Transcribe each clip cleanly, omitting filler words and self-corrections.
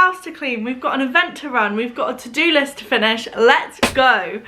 house to clean, we've got an event to run, we've got a to-do list to finish. Let's go.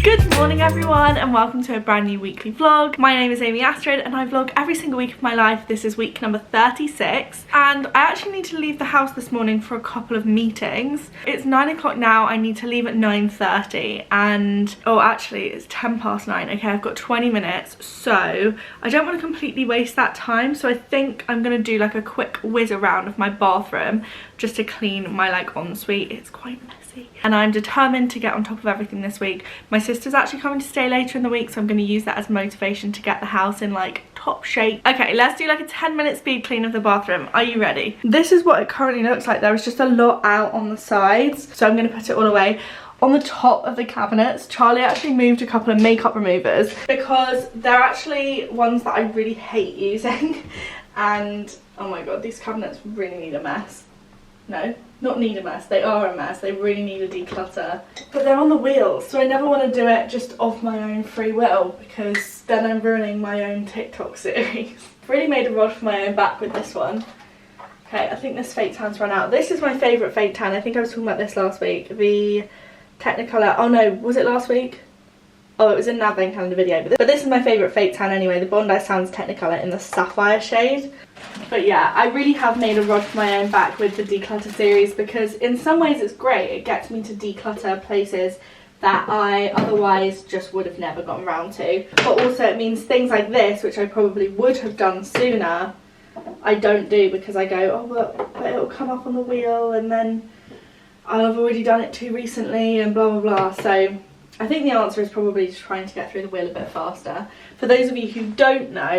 Good morning everyone and welcome to a brand new weekly vlog. My name is Astrid and I vlog every single week of my life. This is week number 36 and I actually need to leave the house this morning for a couple of meetings. It's 9 o'clock now, I need to leave at 9:30 and oh actually it's 10 past 9. Okay, I've got 20 minutes, so I don't want to completely waste that time, so I think I'm going to do like a quick whiz around of my bathroom just to clean my like ensuite. It's quite messy and I'm determined to get on top of everything this week. My sister's actually coming to stay later in the week, so I'm going to use that as motivation to get the house in like top shape. Okay, let's do like a 10-minute speed clean of the bathroom. Are you ready? This is what it currently looks like. There is just a lot out on the sides, so I'm going to put it all away. On the top of the cabinets, Charlie actually moved a couple of makeup removers because they're actually ones that I really hate using and oh my god, these cabinets really need a mess. No, not need a mess, they are a mess, they really need a declutter. But they're on the wheels, so I never want to do it just of my own free will because then I'm ruining my own TikTok series. I've really made a rod for my own back with this one. Okay, I think this fake tan's run out. This is my favourite fake tan. I think I was talking about this last week. The Technicolor, oh no, was it last week? Oh, it was in the Advent calendar video. But this is my favourite fake tan anyway, the Bondi Sands Technicolor in the sapphire shade. But yeah, I really have made a rod for my own back with the declutter series because in some ways it's great. It gets me to declutter places that I otherwise just would have never gotten around to. But also it means things like this, which I probably would have done sooner, I don't do because I go, oh, but it'll come up on the wheel and then I've already done it too recently and blah, blah, blah. So I think the answer is probably just trying to get through the wheel a bit faster. For those of you who don't know,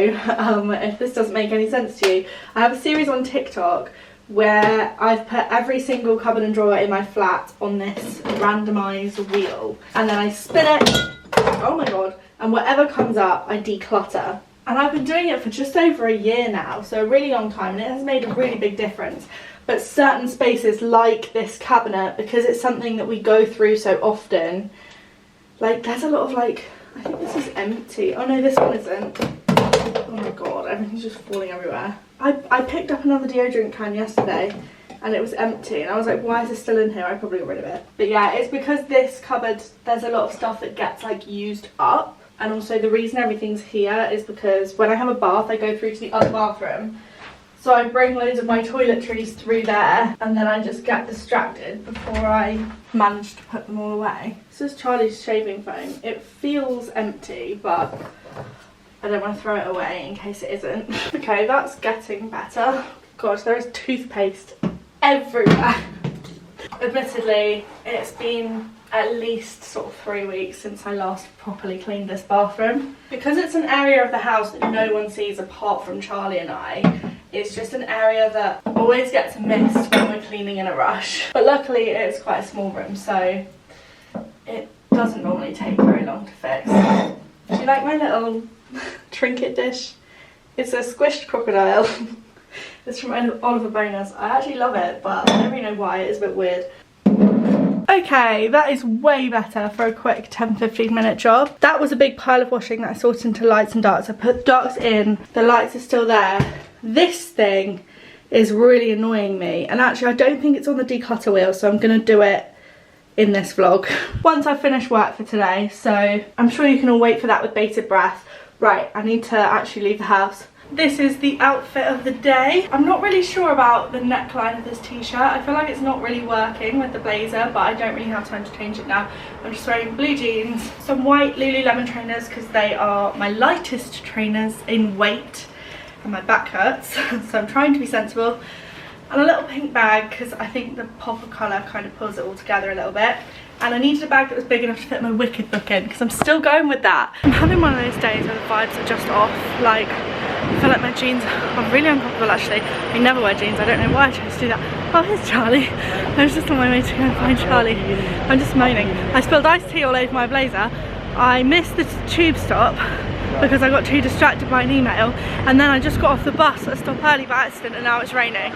if this doesn't make any sense to you, I have a series on TikTok where I've put every single cupboard and drawer in my flat on this randomised wheel. And then I spin it, oh my god, and whatever comes up, I declutter. And I've been doing it for just over a year now, so a really long time, and it has made a really big difference. But certain spaces like this cabinet, because it's something that we go through so often, like there's a lot of like, I think this is empty. Oh no, this one isn't. Oh my god, everything's just falling everywhere. I picked up another deodorant can yesterday and it was empty and I was like, why is this still in here? I probably got rid of it. But yeah, it's because this cupboard, there's a lot of stuff that gets like used up. And also the reason everything's here is because when I have a bath, I go through to the other bathroom. So I bring loads of my toiletries through there and then I just get distracted before I manage to put them all away. This is Charlie's shaving foam. It feels empty, but I don't want to throw it away in case it isn't. Okay, that's getting better. Gosh, there is toothpaste everywhere. Admittedly, it's been at least sort of 3 weeks since I last properly cleaned this bathroom. Because it's an area of the house that no one sees apart from Charlie and I, it's just an area that always gets missed when we're cleaning in a rush. But luckily it's quite a small room, so it doesn't normally take very long to fix. Do you like my little trinket dish? It's a squished crocodile. It's from Oliver Bonus. I actually love it, but I don't really know why. It is a bit weird. Okay, that is way better for a quick 10-15 minute job. That was a big pile of washing that I sorted into lights and darks. I put darks in, the lights are still there. This thing is really annoying me, and actually I don't think it's on the declutter wheel, so I'm gonna do it in this vlog once I've finished work for today. So I'm sure you can all wait for that with bated breath. Right, I need to actually leave the house. This is the outfit of the day. I'm not really sure about the neckline of this t-shirt. I feel like it's not really working with the blazer, but I don't really have time to change it now. I'm just wearing blue jeans, some white Lululemon trainers because they are my lightest trainers in weight and my back hurts, so I'm trying to be sensible. And a little pink bag because I think the pop of colour kind of pulls it all together a little bit. And I needed a bag that was big enough to fit my Wicked book in because I'm still going with that. I'm having one of those days where the vibes are just off. Like, I feel like my jeans are really uncomfortable actually. I never wear jeans, I don't know why I chose to do that. Oh, here's Charlie. I was just on my way to go and find Charlie. I'm just moaning. I spilled iced tea all over my blazer. I missed the tube stop because I got too distracted by an email. And then I just got off the bus at a stop early by accident and now it's raining.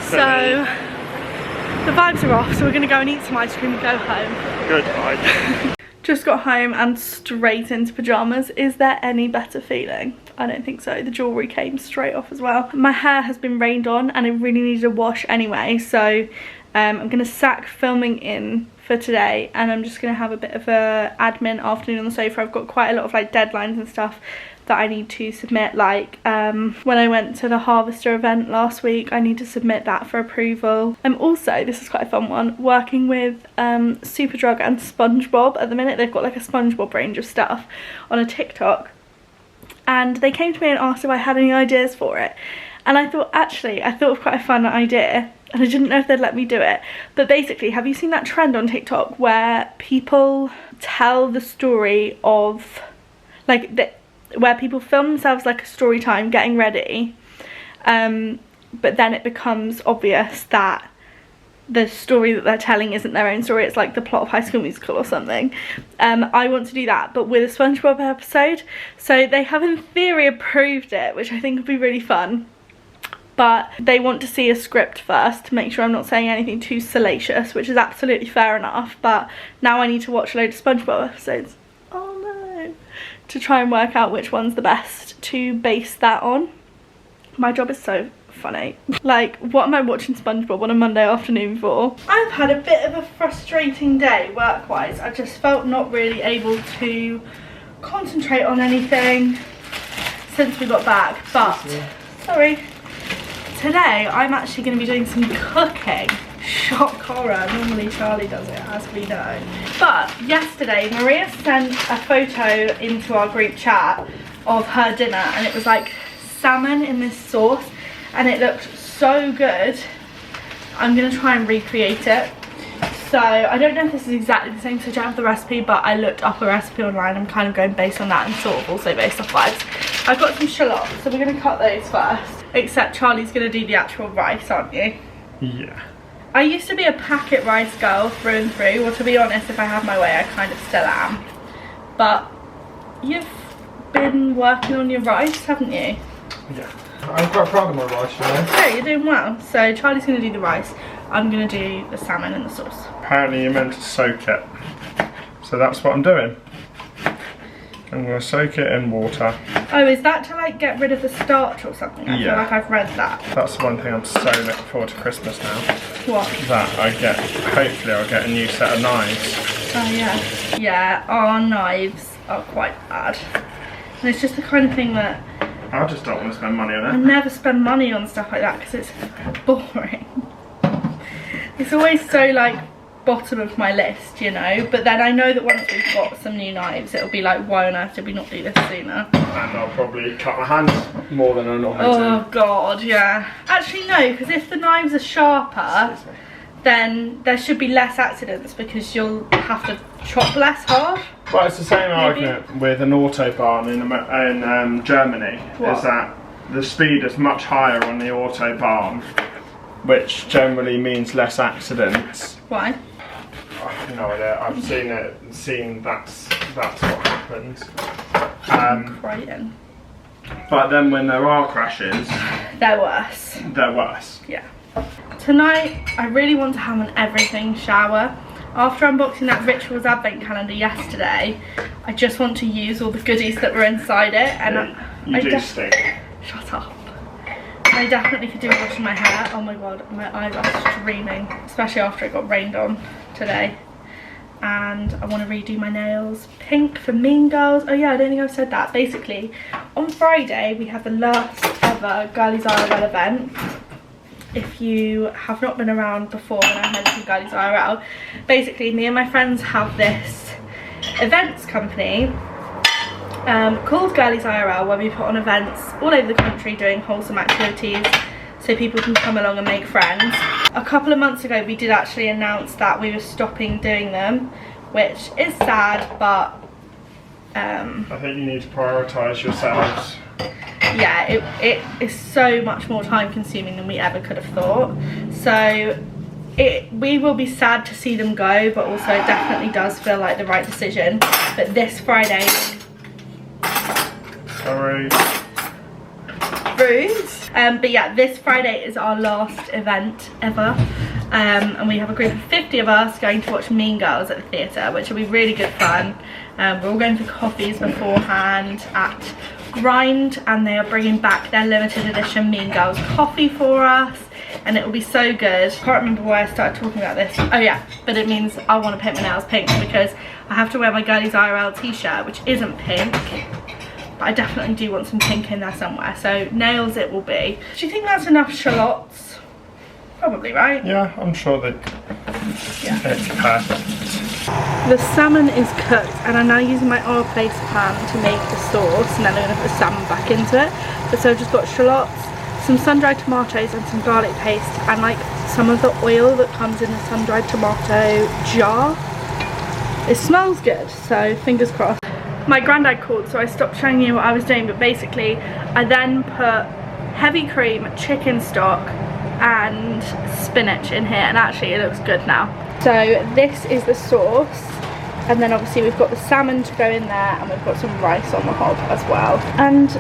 So the vibes are off, so we're gonna go and eat some ice cream and go home. Good night. Just got home and straight into pyjamas. Is there any better feeling? I don't think so. The jewellery came straight off as well. My hair has been rained on and it really needed a wash anyway, so I'm going to sack filming in for today, and I'm just going to have a bit of a admin afternoon on the sofa. I've got quite a lot of like deadlines and stuff that I need to submit, like when I went to the Harvester event last week, I need to submit that for approval. I'm also, this is quite a fun one, working with Superdrug and SpongeBob at the minute. They've got like a SpongeBob range of stuff on a TikTok, and they came to me and asked if I had any ideas for it, and I thought of quite a fun idea, and I didn't know if they'd let me do it. But basically, have you seen that trend on TikTok where people tell the story of, like, where people film themselves like a story time getting ready, but then it becomes obvious that the story that they're telling isn't their own story, it's like the plot of High School Musical or something. I want to do that, but with a SpongeBob episode. So they have in theory approved it, which I think would be really fun. But they want to see a script first to make sure I'm not saying anything too salacious, which is absolutely fair enough. But now I need to watch a load of SpongeBob episodes. Oh no. To try and work out which one's the best to base that on. My job is so funny. Like, what am I watching SpongeBob on a Monday afternoon for? I've had a bit of a frustrating day work-wise. I just felt not really able to concentrate on anything since we got back. But, sorry. Today, I'm actually going to be doing some cooking. Shock horror. Normally Charlie does it, as we know. But yesterday, Maria sent a photo into our group chat of her dinner, and it was like salmon in this sauce, and it looked so good. I'm going to try and recreate it. So I don't know if this is exactly the same, so I don't have the recipe, but I looked up a recipe online. I'm kind of going based on that and sort of also based off vibes. I've got some shallots, so we're going to cut those first. Except Charlie's going to do the actual rice, aren't you? Yeah. I used to be a packet rice girl through and through. Well, to be honest, if I have my way, I kind of still am. But you've been working on your rice, haven't you? Yeah. I'm quite proud of my rice, you know. Yeah, you're doing well. So Charlie's going to do the rice. I'm going to do the salmon and the sauce. Apparently you're meant to soak it. So that's what I'm doing. I'm going to soak it in water. Oh, is that to like get rid of the starch or something? I feel like I've read that. That's one thing I'm so looking forward to Christmas now. What? That hopefully I'll get a new set of knives. Oh yeah. Yeah, our knives are quite bad. And it's just the kind of thing that I just don't want to spend money on it. I never spend money on stuff like that because it's boring. It's always so like bottom of my list, you know, but then I know that once we've got some new knives, it'll be like, why on earth did we not do this sooner? And I'll probably cut my hands more than I normally do. Oh god, yeah. Actually no, because if the knives are sharper, then there should be less accidents because you'll have to chop less hard. Well, it's the same argument with an autobahn in Germany. What? Is that the speed is much higher on the autobahn, which generally means less accidents. Why? I have no idea. I've seen that's what happens. Crying. But then when there are crashes, they're worse. They're worse. Yeah. Tonight, I really want to have an everything shower. After unboxing that Rituals advent calendar yesterday, I just want to use all the goodies that were inside it, and you do stink. Shut up. I definitely could do with washing my hair. Oh my god, my eyes are streaming, especially after it got rained on today. And I want to redo my nails pink for Mean Girls. Oh yeah, I don't think I've said that. Basically, on Friday we have the last ever Girlies IRL event. If you have not been around before when I mentioned Girlies IRL, basically me and my friends have this events company called Girlies IRL, where we put on events all over the country doing wholesome activities so people can come along and make friends. A couple of months ago we did actually announce that we were stopping doing them, which is sad, but I think you need to prioritise yourselves. Yeah, it is so much more time consuming than we ever could have thought. So we will be sad to see them go, but also it definitely does feel like the right decision. But this Friday... Sorry. Rude. But yeah, this Friday is our last event ever. And we have a group of 50 of us going to watch Mean Girls at the theatre, which will be really good fun. We're all going for coffees beforehand at Grind, and they are bringing back their limited edition Mean Girls coffee for us, and it will be so good. Can't remember why I started talking about this. Oh yeah, but it means I want to paint my nails pink because I have to wear my Girlies IRL t-shirt, which isn't pink, but I definitely do want some pink in there somewhere. So nails it will be. Do you think that's enough shallots? Probably, right? Yeah, I'm sure that it's perfect. The salmon is cooked, and I'm now using my oil paste pan to make the sauce, and then I'm going to put the salmon back into it. But so I've just got shallots, some sun-dried tomatoes and some garlic paste, and like some of the oil that comes in the sun-dried tomato jar. It smells good, so fingers crossed. My granddad called, so I stopped showing you what I was doing, but basically I then put heavy cream, chicken stock and spinach in here, and actually it looks good now. So this is the sauce, and then obviously we've got the salmon to go in there, and we've got some rice on the hob as well. And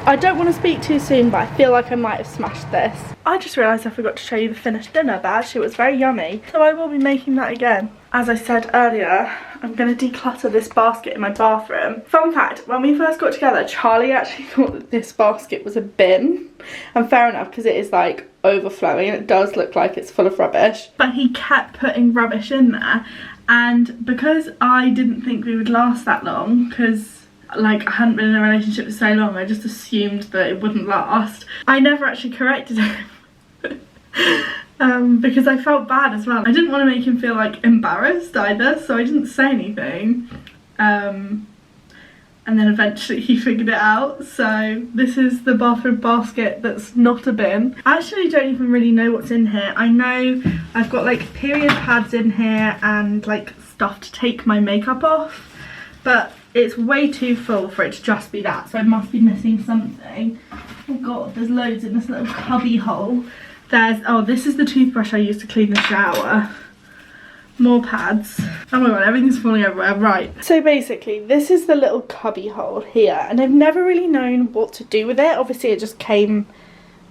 I don't want to speak too soon, but I feel like I might have smashed this. I just realised I forgot to show you the finished dinner, but actually it was very yummy, so I will be making that again. As I said earlier, I'm going to declutter this basket in my bathroom. Fun fact, when we first got together, Charlie actually thought that this basket was a bin. And fair enough, because it is like overflowing and it does look like it's full of rubbish. But he kept putting rubbish in there, and because I didn't think we would last that long, because like I hadn't been in a relationship for so long, I just assumed that it wouldn't last. I never actually corrected him. Because I felt bad as well. I didn't want to make him feel like embarrassed either, so I didn't say anything. And then eventually he figured it out. So this is the bathroom basket that's not a bin. I actually don't even really know what's in here. I know I've got like period pads in here and like stuff to take my makeup off, but it's way too full for it to just be that, so I must be missing something. Oh god, there's loads in this little cubby hole. There's, oh, this is the toothbrush I use to clean the shower. More pads. Oh my god, everything's falling everywhere. Right. So basically, this is the little cubby hole here, and I've never really known what to do with it. Obviously, it just came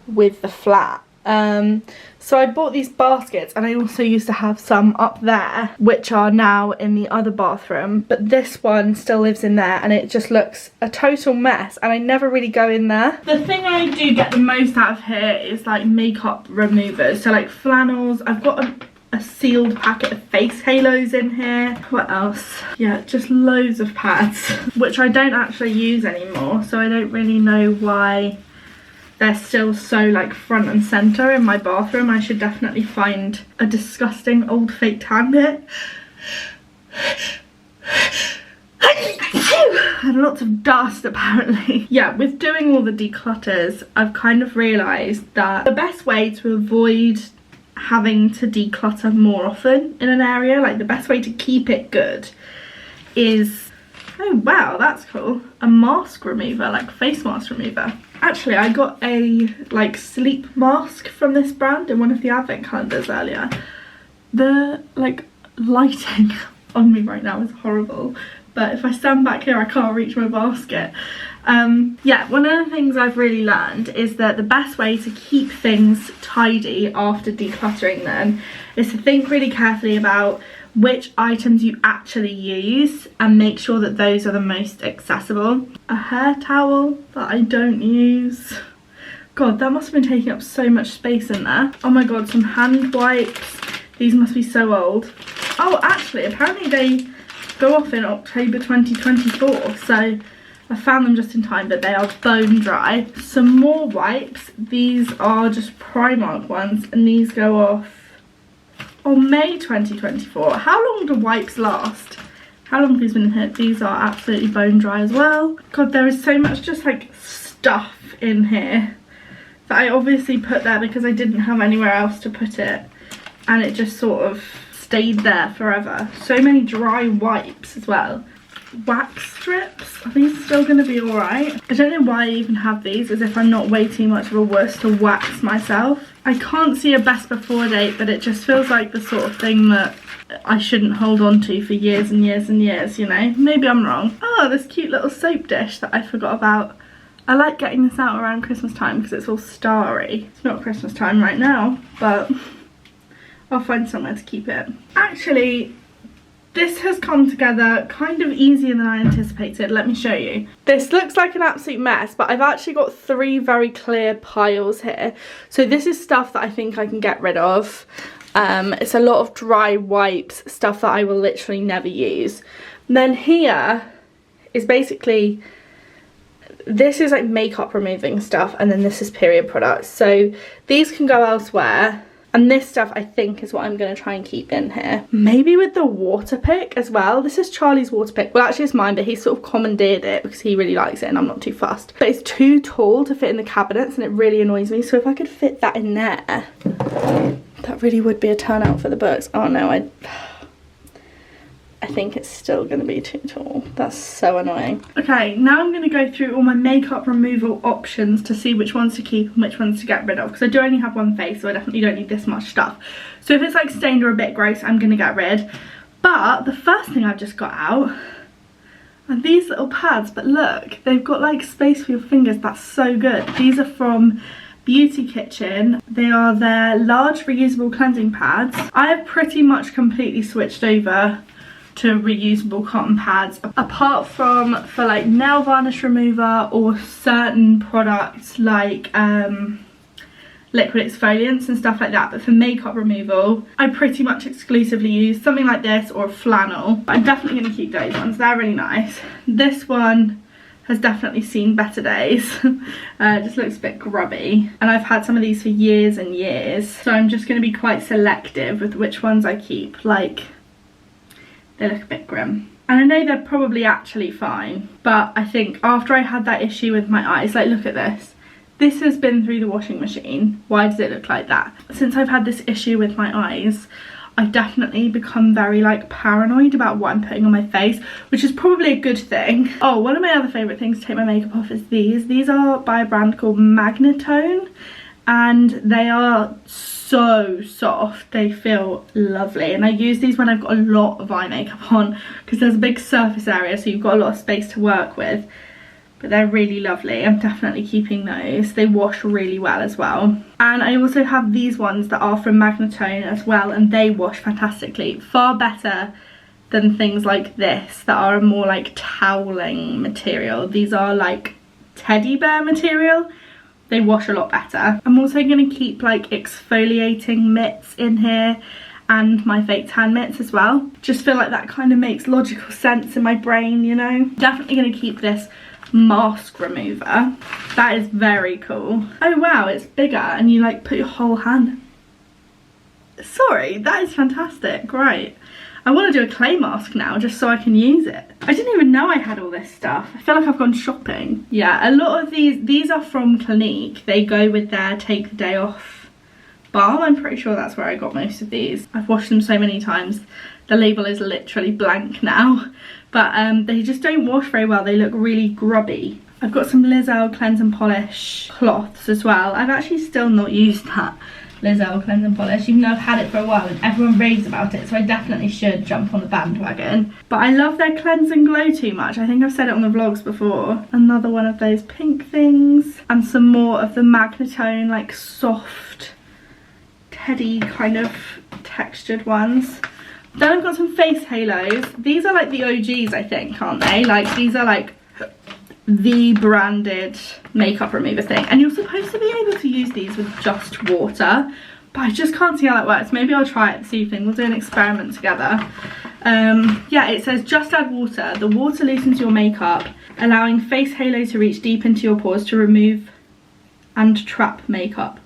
with the flat. So I bought these baskets, and I also used to have some up there, which are now in the other bathroom, but this one still lives in there, and it just looks a total mess, and I never really go in there. The thing I do get the most out of here is like makeup removers, so like flannels. I've got a sealed packet of face halos in here. What else? Yeah, just loads of pads, which I don't actually use anymore, so I don't really know why they're still so like front and center in my bathroom. I should definitely find a disgusting old fake tan bit. And lots of dust apparently. Yeah, with doing all the declutters, I've kind of realised that the best way to avoid having to declutter more often in an area, like the best way to keep it good, is, oh wow, that's cool, a mask remover, like face mask remover. Actually, I got a like sleep mask from this brand in one of the advent calendars earlier. The like lighting on me right now is horrible, but if I stand back here I can't reach my basket. Yeah, one of the things I've really learned is that the best way to keep things tidy after decluttering them is to think really carefully about which items you actually use and make sure that those are the most accessible. A hair towel that I don't use. God, that must have been taking up so much space in there. Oh my god, some hand wipes. These must be so old. Oh, actually, apparently they go off in October 2024, so I found them just in time, but they are bone dry. Some more wipes. These are just Primark ones, and these go off on May 2024. How long do wipes last? How long have these been here? These are absolutely bone dry as well. God, there is so much just like stuff in here that I obviously put there because I didn't have anywhere else to put it, and it just sort of stayed there forever. So many dry wipes as well. Wax strips. Are these still going to be alright? I don't know why I even have these, as if I'm not way too much of a wuss to wax myself. I can't see a best before date, but it just feels like the sort of thing that I shouldn't hold on to for years and years and years, you know? Maybe I'm wrong. Oh, this cute little soap dish that I forgot about. I like getting this out around Christmas time because it's all starry. It's not Christmas time right now, but I'll find somewhere to keep it. Actually, This has come together kind of easier than I anticipated. Let me show you. This looks like an absolute mess, but I've actually got 3 very clear piles here. So this is stuff that I think I can get rid of. It's a lot of dry wipes, stuff that I will literally never use. And then here is basically, this is like makeup removing stuff, and then this is period products. So these can go elsewhere. And this stuff I think is what I'm going to try and keep in here. Maybe with the water pick as well. This is Charlie's water pick. Well, actually it's mine, but he sort of commandeered it because he really likes it and I'm not too fussed. But it's too tall to fit in the cabinets and it really annoys me. So if I could fit that in there, that really would be a turnout for the books. Oh no, I think it's still going to be too tall. That's so annoying. Okay, now I'm going to go through all my makeup removal options to see which ones to keep and which ones to get rid of, because I do only have one face, so I definitely don't need this much stuff. So if it's like stained or a bit gross, I'm going to get rid. But the first thing I've just got out are these little pads. But look, they've got like space for your fingers. That's so good. These are from Beauty Kitchen. They are their large reusable cleansing pads. I have pretty much completely switched over to reusable cotton pads, apart from for like nail varnish remover or certain products like liquid exfoliants and stuff like that. But for makeup removal, I pretty much exclusively use something like this or a flannel. I'm definitely going to keep those ones. They're really nice. This one has definitely seen better days. It just looks a bit grubby, and I've had some of these for years and years, so I'm just going to be quite selective with which ones I keep. Like, they look a bit grim. And I know they're probably actually fine, but I think after I had that issue with my eyes, like look at this. This has been through the washing machine. Why does it look like that? Since I've had this issue with my eyes, I've definitely become very like paranoid about what I'm putting on my face, which is probably a good thing. Oh, one of my other favourite things to take my makeup off is these. These are by a brand called Magnetone, and they are so soft. They feel lovely, and I use these when I've got a lot of eye makeup on because there's a big surface area, so you've got a lot of space to work with. But they're really lovely. I'm definitely keeping those. They wash really well as well. And I also have these ones that are from Magnetone as well, and they wash fantastically. Far better than things like this that are a more like toweling material. These are like teddy bear material. They wash a lot better. I'm also going to keep like exfoliating mitts in here and my fake tan mitts as well. Just feel like that kind of makes logical sense in my brain, you know. Definitely going to keep this mask remover. That is very cool. Oh wow, it's bigger and you like put your whole hand. Sorry, that is fantastic. Great. I want to do a clay mask now just so I can use it. I didn't even know I had all this stuff. I feel like I've gone shopping. Yeah, a lot of these are from Clinique. They go with their take the day off balm. I'm pretty sure that's where I got most of these. I've washed them so many times. The label is literally blank now. But they just don't wash very well. They look really grubby. I've got some Lizelle Cleanse and Polish cloths as well. I've actually still not used that Lizelle Cleanse and Polish, even though I've had it for a while and everyone raves about it, so I definitely should jump on the bandwagon. But I love their Cleanse and Glow too much. I think I've said it on the vlogs before. Another one of those pink things, and some more of the Magnetone like soft teddy kind of textured ones. Then I've got some face halos. These are like the OGs, I think, aren't they? Like, these are like the branded makeup remover thing, and you're supposed to be able to use these with just water, but I just can't see how that works. Maybe I'll try it this evening. We'll do an experiment together. Yeah, it says just add water. The water loosens your makeup, allowing face halo to reach deep into your pores to remove and trap makeup.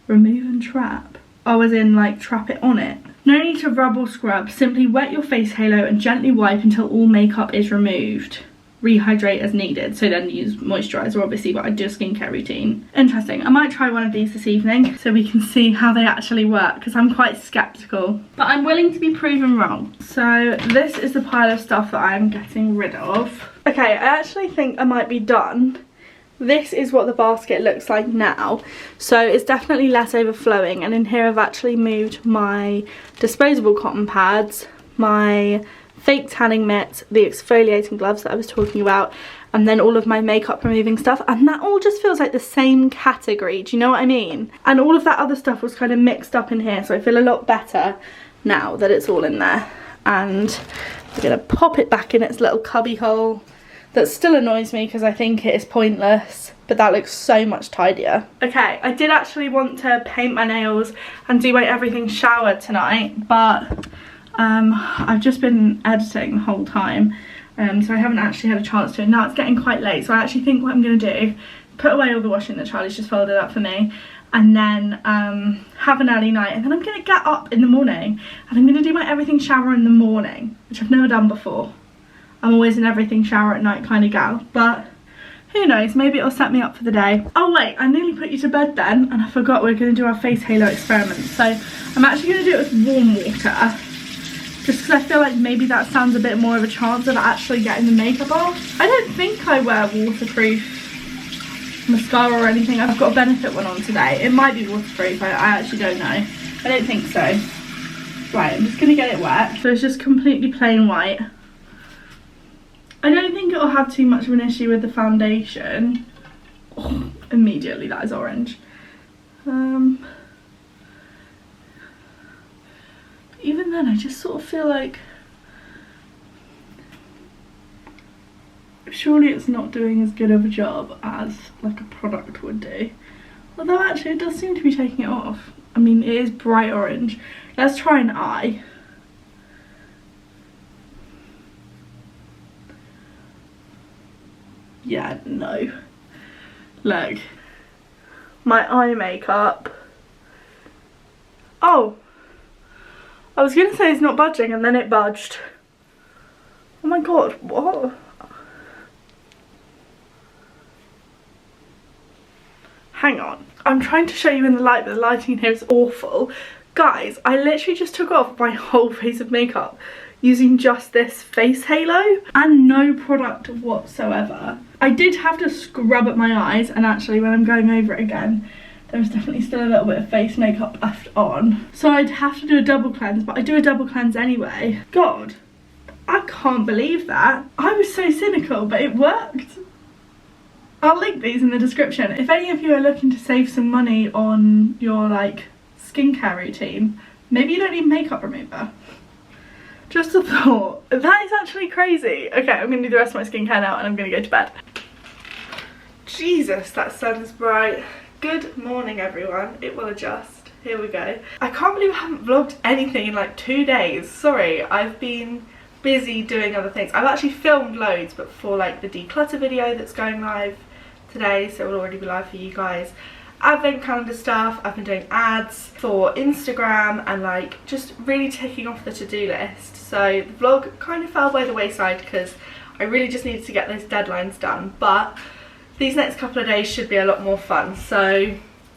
Remove and trap? Oh, as in like trap it on it. No need to rub or scrub. Simply wet your face halo and gently wipe until all makeup is removed. Rehydrate as needed. So then use moisturiser obviously, but I do a skincare routine. Interesting. I might try one of these this evening so we can see how they actually work, because I'm quite sceptical, but I'm willing to be proven wrong. So this is the pile of stuff that I'm getting rid of. Okay, I actually think I might be done. This is what the basket looks like now, so it's definitely less overflowing, and in here I've actually moved my disposable cotton pads, my fake tanning mitts, the exfoliating gloves that I was talking about, and then all of my makeup removing stuff, and that all just feels like the same category, do you know what I mean? And all of that other stuff was kind of mixed up in here, so I feel a lot better now that it's all in there. and we're going to pop it back in its little cubby hole. That still annoys me because I think it is pointless, but that looks so much tidier. Okay, I did actually want to paint my nails and do my everything shower tonight, but I've just been editing the whole time, so I haven't actually had a chance to. And now it's getting quite late, so I actually think what I'm going to do, put away all the washing that Charlie's just folded up for me, and then have an early night, and then I'm going to get up in the morning and I'm going to do my everything shower in the morning, which I've never done before. I'm always an everything shower at night kind of gal, but who knows, maybe it'll set me up for the day. Oh wait, I nearly put you to bed then, and I forgot we're going to do our face halo experiment. So I'm actually going to do it with warm water, just because I feel like maybe that sounds a bit more of a chance of actually getting the makeup off. I don't think I wear waterproof mascara or anything. I've got a Benefit one on today. It might be waterproof, I actually don't know. I don't think so. Right, I'm just going to get it wet. So it's just completely plain white. I don't think it'll have too much of an issue with the foundation. Oh, immediately that is orange. Even then I just sort of feel like surely it's not doing as good of a job as like a product would do. Although actually it does seem to be taking it off. I mean, it is bright orange. Let's try an eye. Yeah, no. Look. My eye makeup. Oh. I was going to say it's not budging and then it budged. Oh my god, what? Hang on. I'm trying to show you in the light, but the lighting in here is awful. Guys, I literally just took off my whole face of makeup using just this face halo and no product whatsoever. I did have to scrub at my eyes, and actually when I'm going over it again, there's definitely still a little bit of face makeup left on. So I'd have to do a double cleanse, but I do a double cleanse anyway. God, I can't believe that. I was so cynical, but it worked. I'll link these in the description. If any of you are looking to save some money on your like skincare routine, maybe you don't need makeup remover. Just a thought. That is actually crazy. Okay, I'm going to do the rest of my skincare now and I'm going to go to bed. Jesus, that sun is bright. Good morning, everyone. It will adjust. Here we go. I can't believe I haven't vlogged anything in like 2 days. Sorry, I've been busy doing other things. I've actually filmed loads, but for like the declutter video that's going live today, so it will already be live for you guys. Advent calendar stuff, I've been doing ads for Instagram and like just really ticking off the to-do list. So the vlog kind of fell by the wayside because I really just needed to get those deadlines done, but these next couple of days should be a lot more fun. So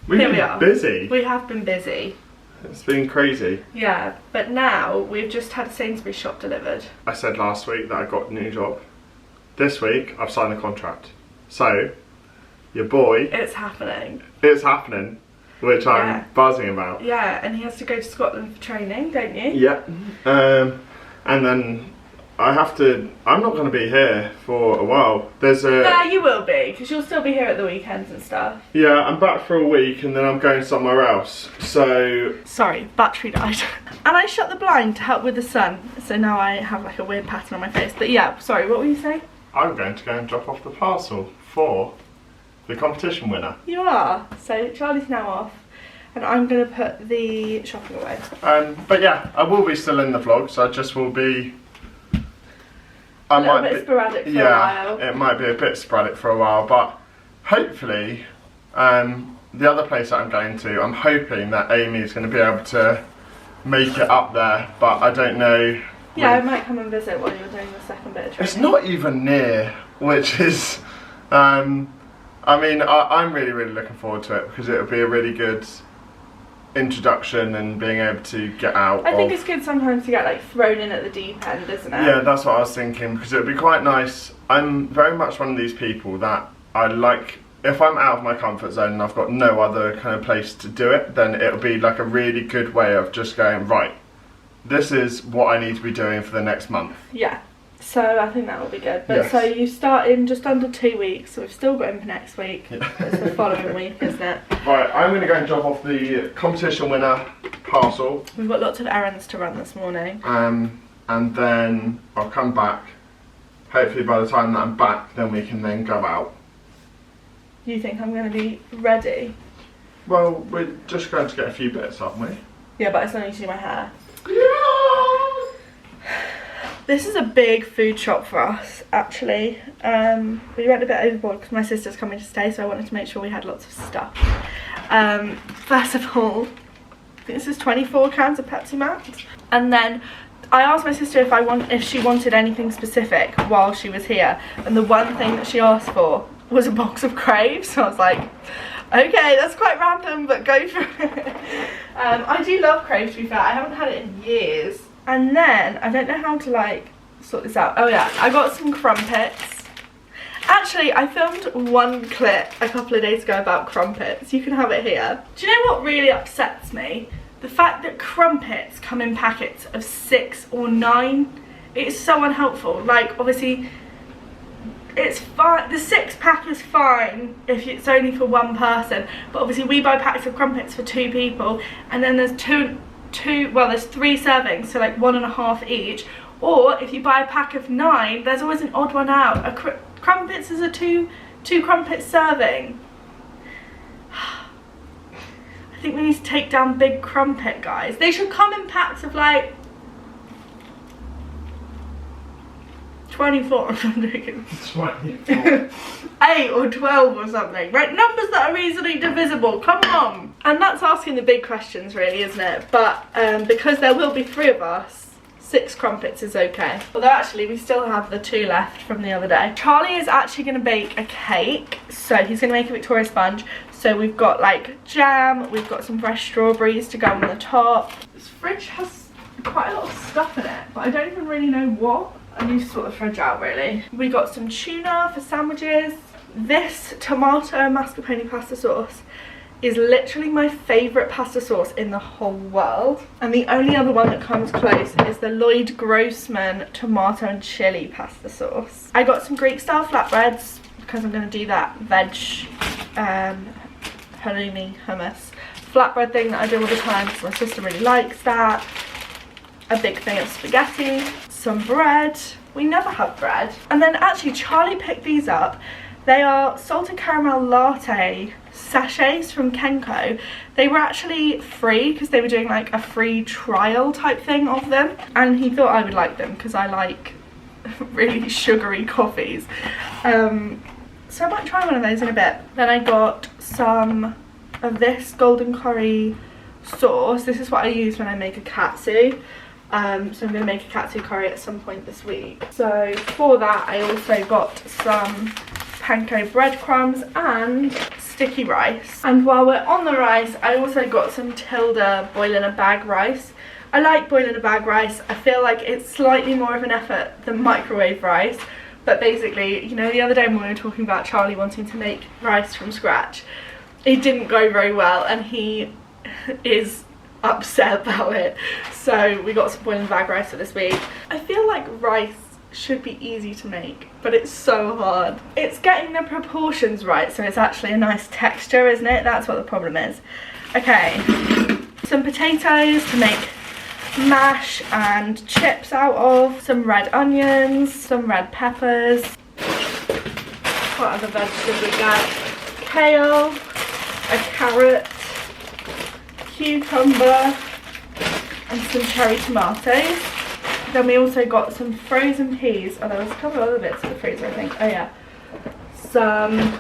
here we are. Busy. We have been busy. It's been crazy. Yeah, but now we've just had a Sainsbury's shop delivered. I said last week that I got a new job. This week I've signed the contract. So your boy, it's happening, which I'm buzzing about. Yeah, and he has to go to Scotland for training, don't you? Yeah, and then I'm not going to be here for a while. Yeah, you will be, because you'll still be here at the weekends and stuff. Yeah, I'm back for a week and then I'm going somewhere else, so... Sorry, battery died. And I shut the blind to help with the sun, so now I have like a weird pattern on my face. But yeah, sorry, what were you saying? I'm going to go and drop off the parcel for the competition winner. You are. So Charlie's now off and I'm going to put the shopping away. But yeah, I will be still in the vlog, so I just will be... A little bit sporadic for a while. Yeah, it might be a bit sporadic for a while, but hopefully the other place that I'm going to, I'm hoping that Amy's going to be able to make it up there, but I don't know. Yeah, I might come and visit while you're doing the second bit of training. It's not even near, which is... I mean, I'm really, really looking forward to it because it'll be a really good introduction and being able to get out. I think it's good sometimes to get like thrown in at the deep end, isn't it? Yeah, that's what I was thinking, because it would be quite nice. I'm very much one of these people that I like, if I'm out of my comfort zone and I've got no other kind of place to do it, then it'll be like a really good way of just going, right, this is what I need to be doing for the next month. Yeah. So I think that will be good. But yes. So you start in just under 2 weeks, so we've still got him for next week. Yeah. It's the following week, isn't it? Right, I'm going to go and drop off the competition winner parcel. We've got lots of errands to run this morning. And and then I'll come back. Hopefully by the time that I'm back, then we can then go out. You think I'm going to be ready? Well, we're just going to get a few bits, aren't we? Yeah, but I still need to do my hair. Yeah. This is a big food shop for us, actually. We went a bit overboard because my sister's coming to stay, so I wanted to make sure we had lots of stuff. First of all, I think this is 24 cans of Pepsi Max. And then I asked my sister if she wanted anything specific while she was here, and the one thing that she asked for was a box of Craves. So I was like, okay, that's quite random, but go for it. I do love Craves, to be fair. I haven't had it in years. And then I don't know how to like sort this out. Oh yeah, I got some crumpets. Actually, I filmed one clip a couple of days ago about crumpets. You can have it here. Do you know what really upsets me? The fact that crumpets come in packets of 6 or 9. It's so unhelpful. Like, obviously, it's fine. The 6-pack is fine if it's only for one person. But obviously, we buy packs of crumpets for 2 people. And then there's there's 3 servings, so like 1.5 each. Or if you buy a pack of 9, there's always an odd one out. Crumpets is a two crumpet serving. I think we need to take down big crumpet, guys. They should come in packs of like 24. I'm joking. 24. 8 or 12 or something. Right, numbers that are easily divisible. Come on. And that's asking the big questions, really, isn't it? But because there will be 3 of us, 6 crumpets is okay. Although actually we still have the 2 left from the other day. Charlie is actually going to bake a cake. So he's going to make a Victoria sponge. So we've got like jam, we've got some fresh strawberries to go on the top. This fridge has quite a lot of stuff in it, but I don't even really know what. I need to sort the fridge out, really. We got some tuna for sandwiches. This tomato mascarpone pasta sauce is literally my favourite pasta sauce in the whole world. And the only other one that comes close is the Lloyd Grossman tomato and chilli pasta sauce. I got some Greek style flatbreads because I'm going to do that veg halloumi hummus flatbread thing that I do all the time because my sister really likes that. A big thing of spaghetti, some bread. We never have bread. And then actually Charlie picked these up. They are salted caramel latte sachets from Kenko. They were actually free because they were doing like a free trial type thing of them, and he thought I would like them because I like really sugary coffees. So I might try one of those in a bit. Then I got some of this golden curry sauce. This is what I use when I make a katsu. So I'm going to make a katsu curry at some point this week. So for that I also got some panko breadcrumbs and sticky rice. And while we're on the rice, I also got some Tilda boil in a bag rice. I like boil in a bag rice. I feel like it's slightly more of an effort than microwave rice. But basically, you know, the other day when we were talking about Charlie wanting to make rice from scratch, it didn't go very well and he is upset about it. So we got some boiling bag rice for this week. I feel like rice should be easy to make, but it's so hard. It's getting the proportions right so it's actually a nice texture, isn't it? That's what the problem is. Okay, some potatoes to make mash and chips out of, some red onions, some red peppers. What other vegetables we got? Kale, a carrot, cucumber and some cherry tomatoes. Then we also got some frozen peas. Oh, there was a couple of other bits in the freezer, I think. Oh yeah, some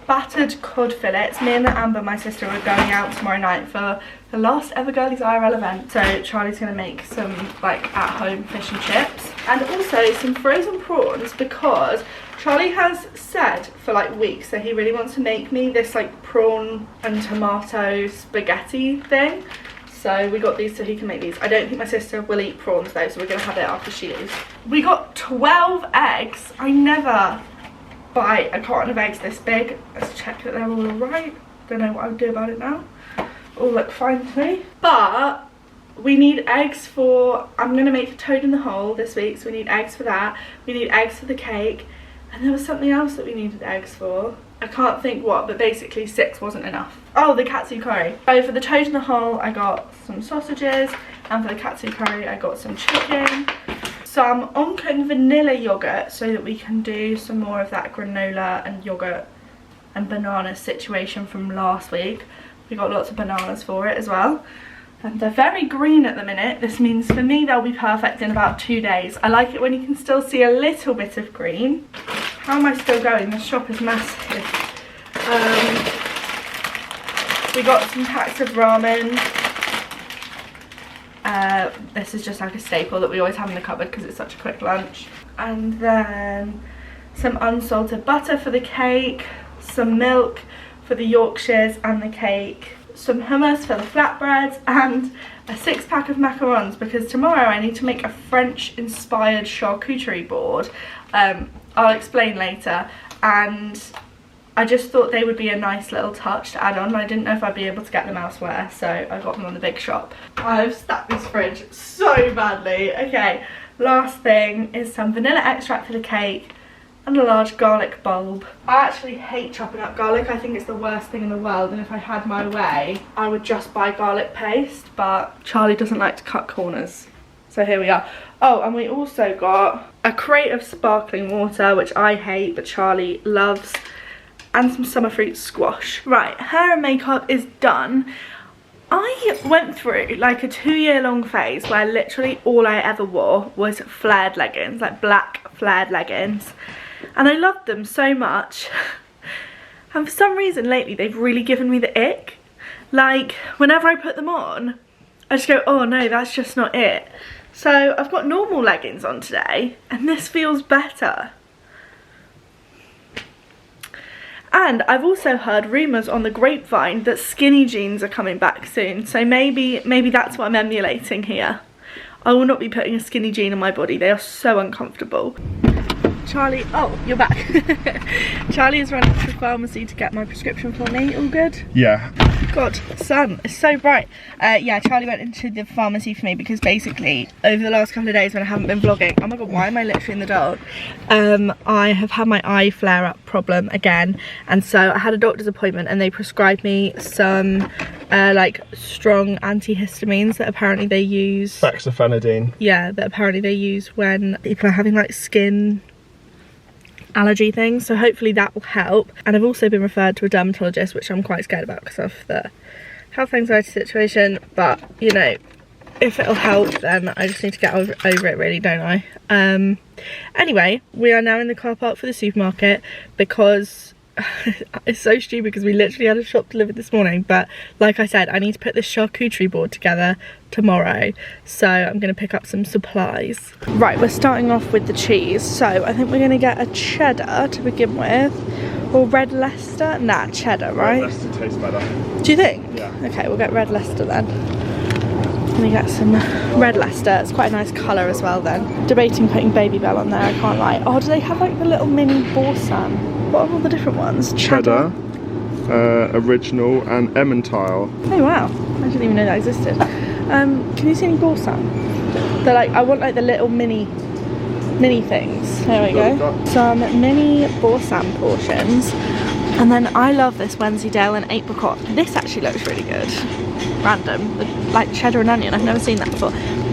battered cod fillets. Me and Amber, my sister, are going out tomorrow night for the last ever Girlies IRL event. So Charlie's going to make some like at-home fish and chips. And also some frozen prawns because Charlie has said for like weeks that he really wants to make me this like prawn and tomato spaghetti thing. So we got these so he can make these. I don't think my sister will eat prawns though, so we're going to have it after she leaves. We got 12 eggs. I never buy a carton of eggs this big. Let's check that they're all alright. Don't know what I would do about it now. All look fine to me. But we need eggs for, I'm going to make a toad in the hole this week, so we need eggs for that. We need eggs for the cake. And there was something else that we needed eggs for. I can't think what, but basically 6 wasn't enough. Oh, the katsu curry. So for the toad in the hole, I got some sausages, and for the katsu curry, I got some chicken, some onken vanilla yogurt, so that we can do some more of that granola and yogurt and banana situation from last week. We got lots of bananas for it as well. And they're very green at the minute. This means for me they'll be perfect in about 2 days. I like it when you can still see a little bit of green. How am I still going? The shop is massive. We got some packs of ramen. This is just like a staple that we always have in the cupboard because it's such a quick lunch. And then some unsalted butter for the cake, some milk for the Yorkshires and the cake, some hummus for the flatbreads, and a 6-pack of macarons because tomorrow I need to make a French inspired charcuterie board. I'll explain later, and I just thought they would be a nice little touch to add on. I didn't know if I'd be able to get them elsewhere, so I got them on the big shop. I've stacked this fridge so badly. Okay, last thing is some vanilla extract for the cake and a large garlic bulb. I actually hate chopping up garlic. I think it's the worst thing in the world, and if I had my way I would just buy garlic paste, but Charlie doesn't like to cut corners, so here we are. Oh, and we also got a crate of sparkling water, which I hate but Charlie loves, and some summer fruit squash. Right, hair and makeup is done. I went through like a 2-year-long phase where literally all I ever wore was flared leggings, like black flared leggings, and I loved them so much. And for some reason lately they've really given me the ick. Like whenever I put them on, I just go, oh no, that's just not it. So I've got normal leggings on today and this feels better. And I've also heard rumours on the grapevine that skinny jeans are coming back soon, so maybe that's what I'm emulating here. I will not be putting a skinny jean on my body, they are so uncomfortable. Charlie, oh, you're back. Charlie has run to the pharmacy to get my prescription for me. All good? Yeah. God, sun, it's so bright. Yeah, Charlie went into the pharmacy for me because basically over the last couple of days when I haven't been vlogging, oh my god, why am I literally in the dark? I have had my eye flare up problem again, and so I had a doctor's appointment and they prescribed me some like strong antihistamines that apparently they use. Fexofenadine. Yeah, that apparently they use when people are having like skin allergy things, so hopefully that will help. And I've also been referred to a dermatologist, which I'm quite scared about because of the health anxiety situation, but you know, if it'll help then I just need to get over it really, don't I? Anyway, we are now in the car park for the supermarket because it's so stupid because we literally had a shop delivered this morning, but like I said, I need to put this charcuterie board together tomorrow, so I'm going to pick up some supplies. Right, we're starting off with the cheese, so I think we're going to get a cheddar to begin with, or red Leicester. Nah, cheddar, right? Red Leicester tastes better. Do you think? Yeah. Okay, we'll get red Leicester then. Let me get some red Leicester. It's quite a nice colour as well then. Debating putting Baby Bell on there, I can't lie. Oh, do they have like the little mini Boursin? What are all the different ones? Cheddar, original, and Emmentaler. Oh wow, I didn't even know that existed. Can you see any Boursin? They're like, I want like the little mini things. There we go. Some mini Boursin portions. And then I love this Wensleydale and apricot. This actually looks really good. Random, like cheddar and onion. I've never seen that before.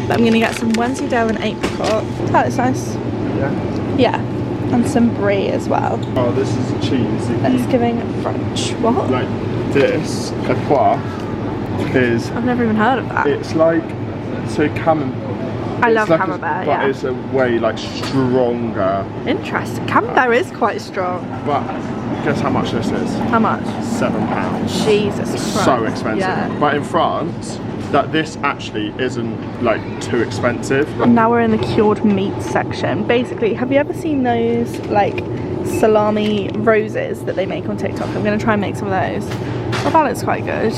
But I'm gonna get some Wensleydale and apricot. That looks nice. Yeah. Yeah. And some brie as well. Oh, this is a cheese. It's giving French. What? Like this, a pois, is... I've never even heard of that. It's like, so camembert. I love like camembert, yeah. But it's a way like stronger. Interesting. Camembert is quite strong. But guess how much this is? How much? £7. Jesus Christ. So expensive. Yeah. But in France, that this actually isn't like too expensive. And now we're in the cured meat section. Basically, have you ever seen those like salami roses that they make on TikTok? I'm going to try and make some of those. I thought it's quite good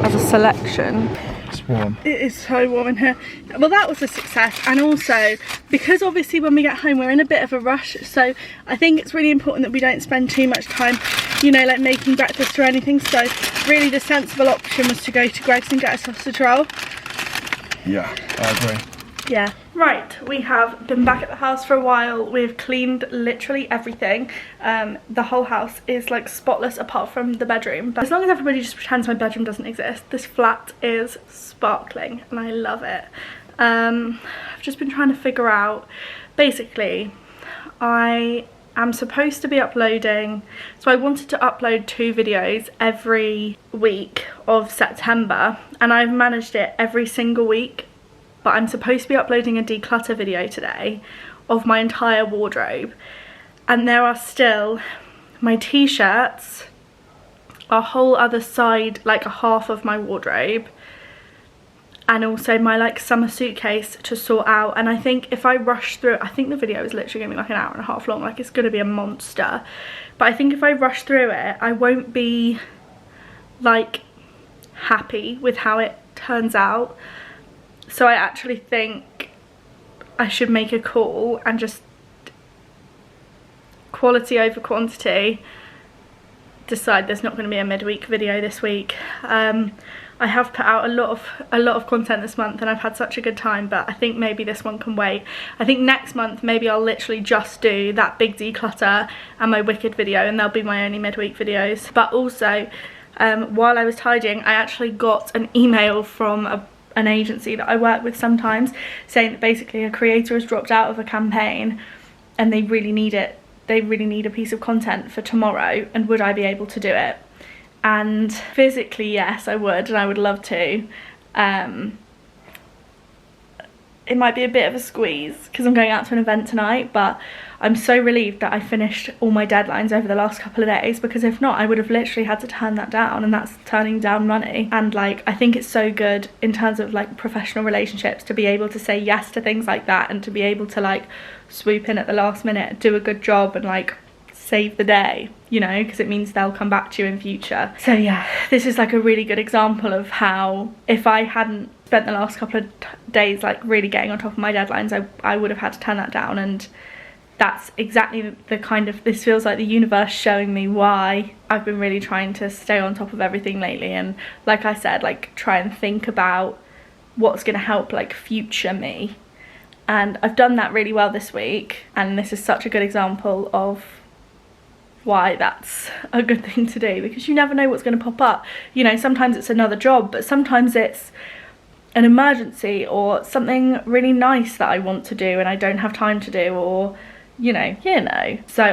as a selection. It's warm. It is so warm in here. Well, that was a success, and also because obviously when we get home we're in a bit of a rush, so I think it's really important that we don't spend too much time, you know, like making breakfast or anything. So really the sensible option was to go to Greggs and get a sausage roll. Yeah, I agree. Yeah, Right, we have been back at the house for a while. We've cleaned literally everything. The whole house is like spotless apart from the bedroom. But as long as everybody just pretends my bedroom doesn't exist, this flat is sparkling and I love it. I've just been trying to figure out, basically, I am supposed to be uploading, so I wanted to upload 2 videos every week of September, and I've managed it every single week, but I'm supposed to be uploading a declutter video today of my entire wardrobe, and there are still my t-shirts, a whole other side, like a half of my wardrobe, and also my like summer suitcase to sort out. And I think if I rush through, I think the video is literally gonna be like an hour and a half long, like it's gonna be a monster, but I think if I rush through it I won't be like happy with how it turns out. So I actually think I should make a call and just quality over quantity decide there's not going to be a midweek video this week. I have put out a lot of content this month and I've had such a good time, but I think maybe this one can wait. I think next month maybe I'll literally just do that big declutter and my Wicked video, and they'll be my only midweek videos. But also while I was tidying, I actually got an email from an agency that I work with sometimes saying that basically a creator has dropped out of a campaign and they really need it. They really need a piece of content for tomorrow, and would I be able to do it? And physically, yes, I would, and I would love to. It might be a bit of a squeeze because I'm going out to an event tonight, but I'm so relieved that I finished all my deadlines over the last couple of days, because if not, I would have literally had to turn that down, and that's turning down money. And like, I think it's so good in terms of like professional relationships to be able to say yes to things like that, and to be able to like swoop in at the last minute, do a good job, and like save the day, you know, because it means they'll come back to you in future. So yeah, this is like a really good example of how if I hadn't spent the last couple of days like really getting on top of my deadlines, I would have had to turn that down. And that's exactly the kind of, this feels like the universe showing me why I've been really trying to stay on top of everything lately, and like I said, like try and think about what's going to help like future me. And I've done that really well this week, and this is such a good example of why that's a good thing to do, because you never know what's going to pop up. You know, sometimes it's another job, but sometimes it's an emergency or something really nice that I want to do and I don't have time to do, or you know. So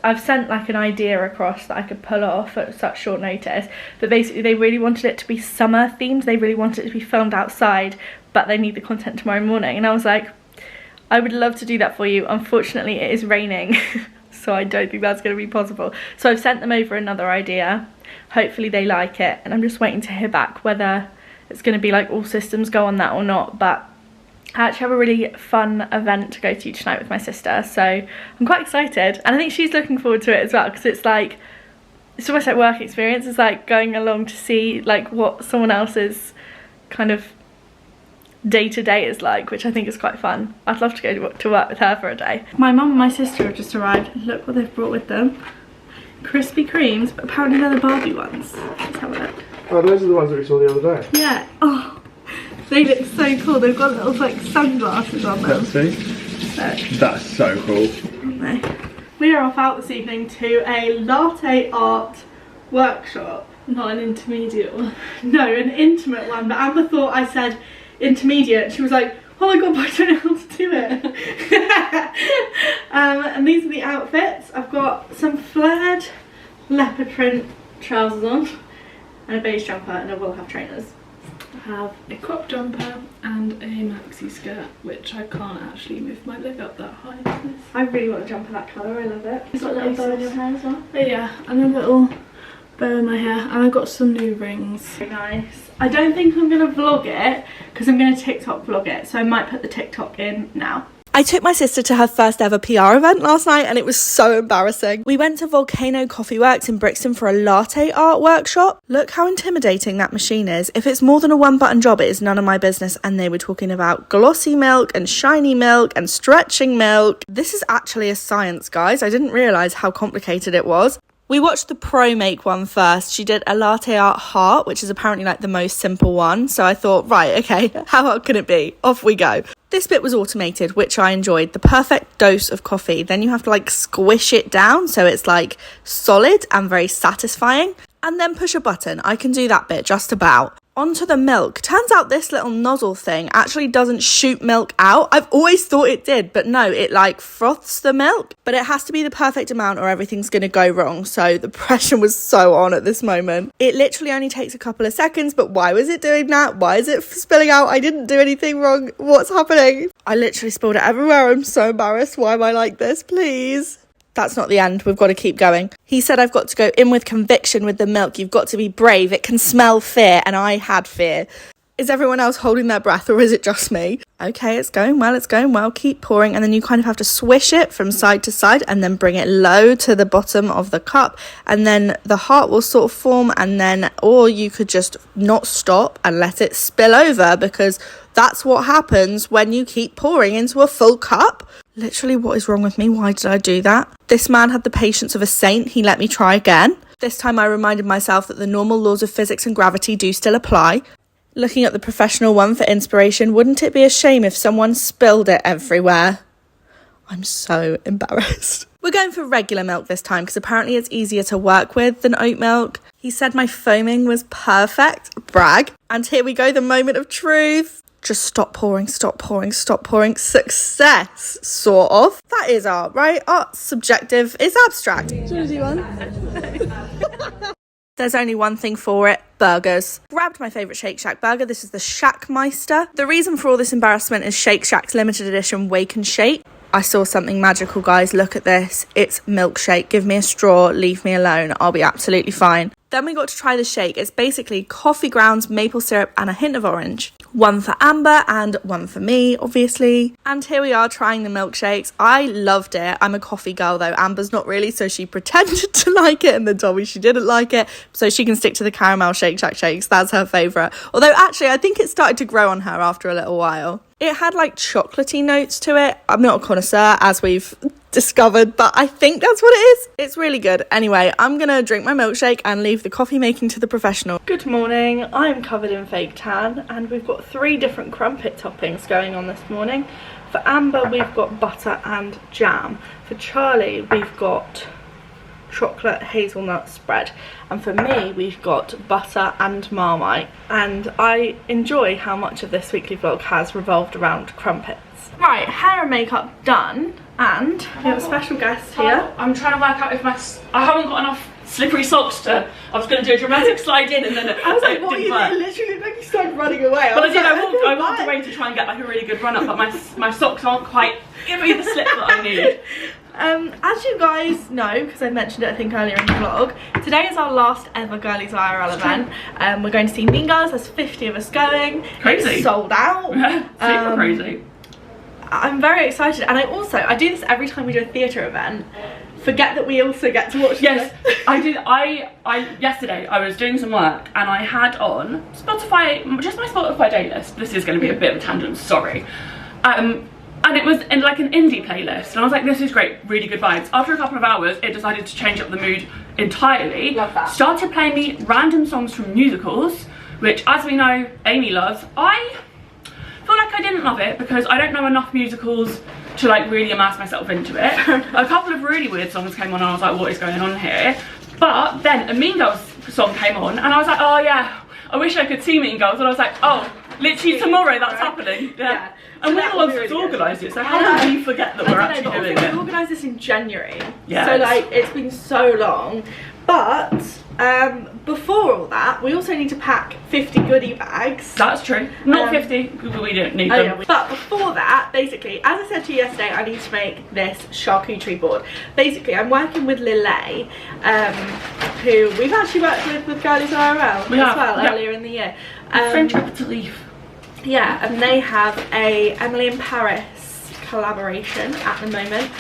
I've sent like an idea across that I could pull off at such short notice, but basically they really wanted it to be summer themed. They really wanted it to be filmed outside, but they need the content tomorrow morning, and I was like, I would love to do that for you. Unfortunately it is raining so I don't think that's going to be possible. So I've sent them over another idea. Hopefully they like it, and I'm just waiting to hear back whether it's going to be like all systems go on that or not. But I actually have a really fun event to go to tonight with my sister, so I'm quite excited, and I think she's looking forward to it as well, because it's like, it's almost like work experience. It's like going along to see like what someone else's kind of day-to-day is like, which I think is quite fun. I'd love to go to work with her for a day. My mum and my sister have just arrived. Look what they've brought with them. Krispy Kremes, but apparently they're the Barbie ones. Let's have a look. Oh, those are the ones that we saw the other day. Yeah. Oh, they look so cool. They've got little like sunglasses on them. Let's see. Look. That's so cool. Aren't they? We are off out this evening to a latte art workshop. Not an intermediate one. No, an intimate one. But Amber thought I said intermediate. She was like, oh my god, but I don't know how to do it. And these are the outfits. I've got some flared leopard print trousers on and a beige jumper, and I will have trainers. I have a crop jumper and a maxi skirt, which I can't actually move my leg up that high. I really want a jumper that colour, I love it. You've got a little bow in your hair as well? Oh, yeah, and a little bow in my hair, and I got some new rings. Very nice. I don't think I'm going to vlog it because I'm going to TikTok vlog it, so I might put the TikTok in now. I took my sister to her first ever PR event last night, and it was so embarrassing. We went to Volcano Coffee Works in Brixton for a latte art workshop. Look how intimidating that machine is. If it's more than a one-button job, it is none of my business. And they were talking about glossy milk and shiny milk and stretching milk. This is actually a science, guys. I didn't realise how complicated it was. We watched the pro make one first. She did a latte art heart, which is apparently like the most simple one. So I thought, right, okay, how hard can it be? Off we go. This bit was automated, which I enjoyed. The perfect dose of coffee. Then you have to like squish it down so it's like solid and very satisfying. And then push a button. I can do that bit just about. Onto the milk. Turns out this little nozzle thing actually doesn't shoot milk out. I've always thought it did, but no, it like froths the milk. But it has to be the perfect amount or everything's going to go wrong. So the pressure was so on at this moment. It literally only takes a couple of seconds, but why was it doing that? Why is it spilling out? I didn't do anything wrong. What's happening? I literally spilled it everywhere. I'm so embarrassed. Why am I like this? Please. That's not the end. We've got to keep going. He said I've got to go in with conviction with the milk. You've got to be brave. It can smell fear. And I had fear. Is everyone else holding their breath or is it just me? Okay, it's going well. It's going well. Keep pouring. And then you kind of have to swish it from side to side and then bring it low to the bottom of the cup. And then the heart will sort of form. And then, or you could just not stop and let it spill over, because that's what happens when you keep pouring into a full cup. Literally, what is wrong with me? Why did I do that? This man had the patience of a saint. He let me try again. This time I reminded myself that the normal laws of physics and gravity do still apply. Looking at the professional one for inspiration, wouldn't it be a shame if someone spilled it everywhere? I'm so embarrassed. We're going for regular milk this time because apparently it's easier to work with than oat milk. He said my foaming was perfect. Brag. And here we go, the moment of truth. Just stop pouring, stop pouring, stop pouring. Success, sort of. That is art, right? Art's subjective, it's abstract. Do you want to do one? There's only one thing for it, burgers. Grabbed my favourite Shake Shack burger. This is the Shackmeister. The reason for all this embarrassment is Shake Shack's limited edition Wake and Shake. I saw something magical, guys. Look at this. It's milkshake. Give me a straw, leave me alone. I'll be absolutely fine. Then we got to try the shake. It's basically coffee grounds, maple syrup and a hint of orange. One for Amber and one for me, obviously. And here we are trying the milkshakes. I loved it. I'm a coffee girl though. Amber's not really, so she pretended to like it and then told me she didn't like it. So she can stick to the caramel Shake Shack shakes. That's her favourite. Although actually I think it started to grow on her after a little while. It had like chocolatey notes to it. I'm not a connoisseur, as we've discovered, but I think that's what it is. It's really good. Anyway, I'm gonna drink my milkshake and leave the coffee making to the professional. Good morning. I'm covered in fake tan and we've got 3 different crumpet toppings going on this morning. For Amber, we've got butter and jam. For Charlie, we've got chocolate hazelnut spread, and for me we've got butter and Marmite. And I enjoy how much of this weekly vlog has revolved around crumpets. Right, hair and makeup done, and we have a special guest here. I'm trying to work out if I haven't got enough slippery socks to. I was going to do a dramatic slide in and then I was like, what are you doing? Literally looked like you started running away. But I walked away to try and get like a really good run up, but my socks aren't quite giving me the slip that I need. As you guys know, because I mentioned it I think earlier in the vlog, today is our last ever Girlies IRL event. We're going to see Mean Girls. There's 50 of us going. Crazy. It's sold out. Super crazy. I'm very excited, and I do this every time we do a theatre event. Forget that we also get to watch. Yes, I did. Yesterday I was doing some work and I had on Spotify, just my Spotify playlist. This is going to be a bit of a tangent, sorry. And it was in like an indie playlist, and I was like, this is great, really good vibes. After a couple of hours, it decided to change up the mood entirely. Love that. Started playing me random songs from musicals, which, as we know, Amy loves. I feel like I didn't love it because I don't know enough musicals to like really immerse myself into it. A couple of really weird songs came on and I was like, what is going on here? But then a Mean Girls song came on and I was like, oh yeah, I wish I could see Mean Girls. And I was like, oh, literally tomorrow that's happening. Yeah. And we're the ones that's organised it, so how did we forget that we're actually doing it? We organised this in January, yes. So like it's been so long. But before all that, we also need to pack 50 goodie bags. That's true. Not 50, because we don't need them. Yeah, but before that, basically, as I said to you yesterday, I need to make this charcuterie board. Basically, I'm working with Lillet, who we've actually worked with Girlies IRL earlier in the year. French Capital Leaf. Yeah, and they have a Emily in Paris collaboration at the moment.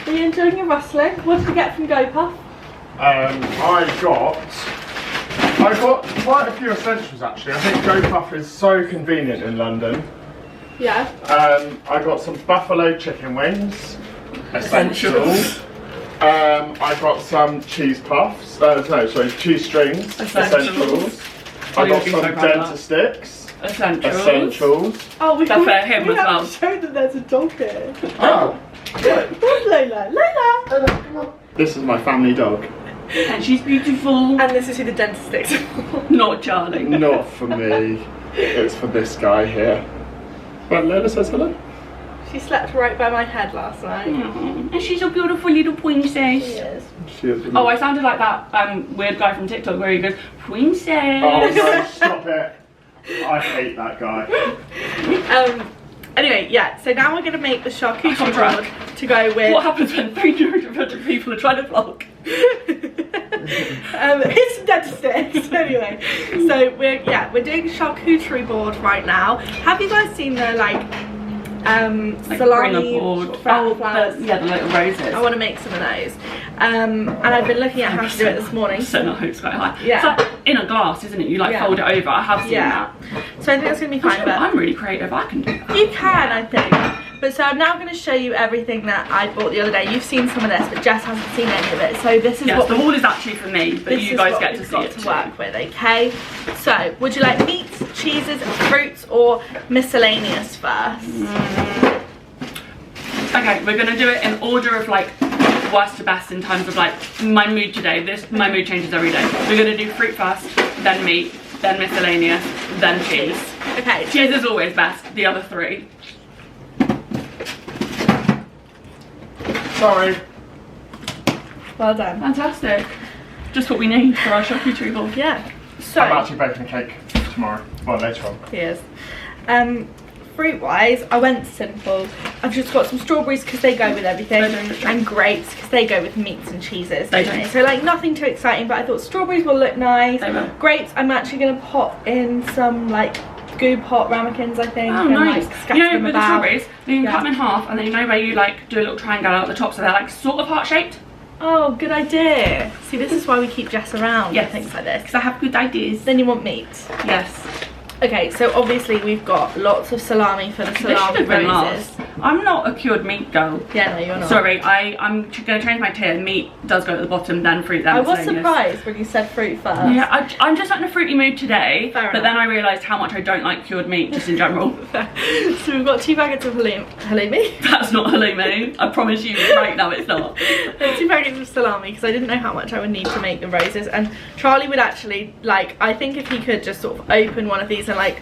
Are you enjoying your rustling? What did you get from GoPuff? I got quite a few essentials actually. I think GoPuff is so convenient in London. Yeah. I got some buffalo chicken wings. Essentials. I got some cheese puffs. Cheese strings. Essentials. I got some dentist sticks. essentials. Oh, we That's for him as well. Show that there's a dog here. Oh, Where's Lola? Lola! come on. This is my family dog. And she's beautiful. And this is who the dentist sticks for. Not Charlie. Not for me. It's for this guy here. But Lola says hello. She slept right by my head last night. And she's a beautiful little princess. She is. She is. Oh, I sounded like that weird guy from TikTok where he goes, princess. Oh no, stop it. I hate that guy. Anyway, yeah, so now we're going to make the charcuterie board to go with... What happens when 300 people are trying to vlog? It's some dentist sticks. Anyway, so we're doing charcuterie board right now. Have you guys seen the like salami flowers? Yeah, the little roses. I want to make some of those. And I've been looking at how to do it this morning. So my hope's quite high. Yeah. It's like in a glass, isn't it? You like fold it over. I have seen that. So I think that's going to be fine. But I'm really creative. I can do that. you can, I think. But so I'm now going to show you everything that I bought the other day. You've seen some of this, but Jess hasn't seen any of it. So this is Yes, what the wall is actually for me, but you guys get to see it to work with, okay? So, would you like meats, cheeses, fruits, or miscellaneous first? Okay, we're gonna do it in order of like worst to best in terms of like my mood today. My mood changes every day. We're gonna do fruit first, then meat, then miscellaneous, then cheese. Okay. Cheese is always best. The other three. Sorry. Well done. Fantastic. Just what we need for our charcuterie board. Yeah. So. I'm actually baking a cake tomorrow. Well, later on. Yes. Fruit wise, I went simple. I've just got some strawberries because they go with everything, and grapes because they go with meats and cheeses. So like nothing too exciting, but I thought strawberries will look nice. Grapes, I'm actually going to pop in some like goo pot ramekins, I think. Oh, and, nice. Like, you know, with the strawberries, you can cut them in half, and then you know where you like do a little triangle at the top, so they're like sort of heart shaped. Oh, good idea. See, this is why we keep Jess around. Yes. And things like this. Because I have good ideas. Then you want meat. Yes. Okay, so obviously we've got lots of salami for the salami roses. I'm not a cured meat girl. Yeah, no, you're not. Sorry, I'm going to change my tier. Meat does go at the bottom, then fruit, then I was miscellaneous. surprised when you said fruit first. Yeah, I'm just in a fruity mood today. Fair but enough. then I realised how much I don't like cured meat, just in general. So we've got 2 packets of halloumi. That's not halloumi. I promise you right now it's not. 2 packets of salami because I didn't know how much I would need to make the roses, and Charlie would actually like, I think if he could just sort of open one of these and like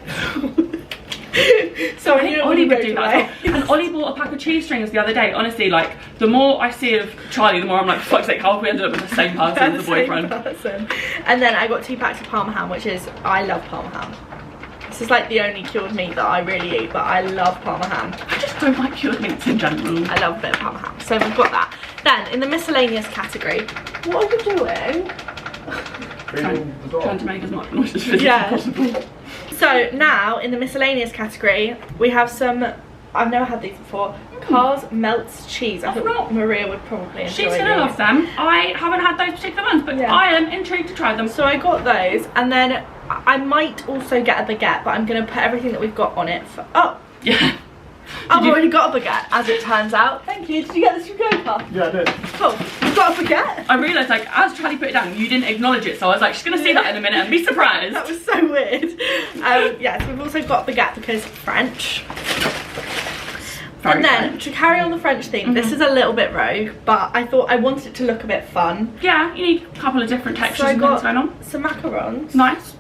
so I think Ollie would do that as well. And Ollie bought a pack of cheese strings the other day. Honestly, like the more I see of Charlie, the more I'm like, for fuck's sake, how have we ended up with the same person as the boyfriend? And then I got 2 packs of parma ham, which is, I love parma ham. This is like the only cured meat that I really eat, but I love parma ham. I just don't like cured meats in general. I love a bit of parma ham. So we've got that. Then in the miscellaneous category, what are you doing? Trying to make as much noise as physically possible. So now in the miscellaneous category we have some, I've never had these before, Carl's Melts cheese. I thought Maria would probably enjoy. She's gonna love them. I haven't had those particular ones, but I am intrigued to try them. So I got those, and then I might also get a baguette, but I'm gonna put everything that we've got on it for, Yeah. I've already got a baguette, as it turns out. Thank you. Did you get this from Go-Kart? Yeah, I did. Cool. You've got a baguette? I realised, like, as Charlie put it down, you didn't acknowledge it, so I was like, she's gonna see that in a minute and be surprised. That was so weird. Yeah, so we've also got baguette because French. And then, to carry on the French theme, this is a little bit rogue, but I thought I wanted it to look a bit fun. Yeah, you need a couple of different textures and things going on. Some macarons. Nice.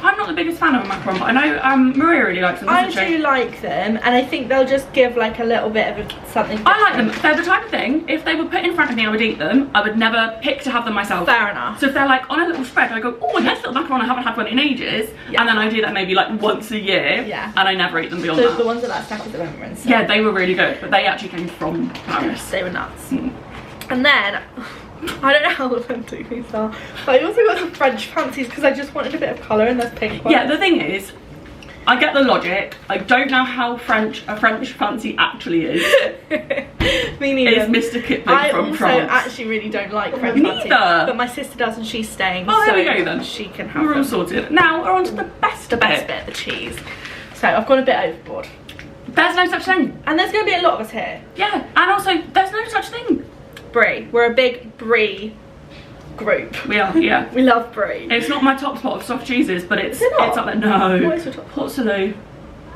I'm not the biggest fan of a macaron, but I know Maria really likes them. I do like them, and I think they'll just give like a little bit of something different. I like them. They're the type of thing, if they were put in front of me, I would eat them. I would never pick to have them myself. Fair enough. So if they're like on a little spread, I go, oh, a nice little macaron, I haven't had one in ages. And then I do that maybe like once a year. Yeah. And I never eat them beyond So that. the ones that stack at the moment. So. Yeah, they were really good, but they actually came from Paris. They were nuts. And then, I don't know how authentic these are, but I also got some French fancies because I just wanted a bit of colour, and there's pink ones. Yeah, the thing is, I get the logic. I don't know how a French fancy actually is. Me neither. It's Mr. Kipling from France. I also actually really don't like French Me fancies, neither. but my sister does, and she's staying. Oh, there so we go then. She can have We're all them. sorted. Now we're on to the best bit, the cheese. So I've gone a bit overboard. There's no such thing. And there's going to be a lot of us here. Yeah, and also there's no such thing. Brie. We're a big Brie group. We are, yeah. We love brie. It's not my top spot of soft cheeses, but it's it not? it's up there. No. What is your top? Port Salut.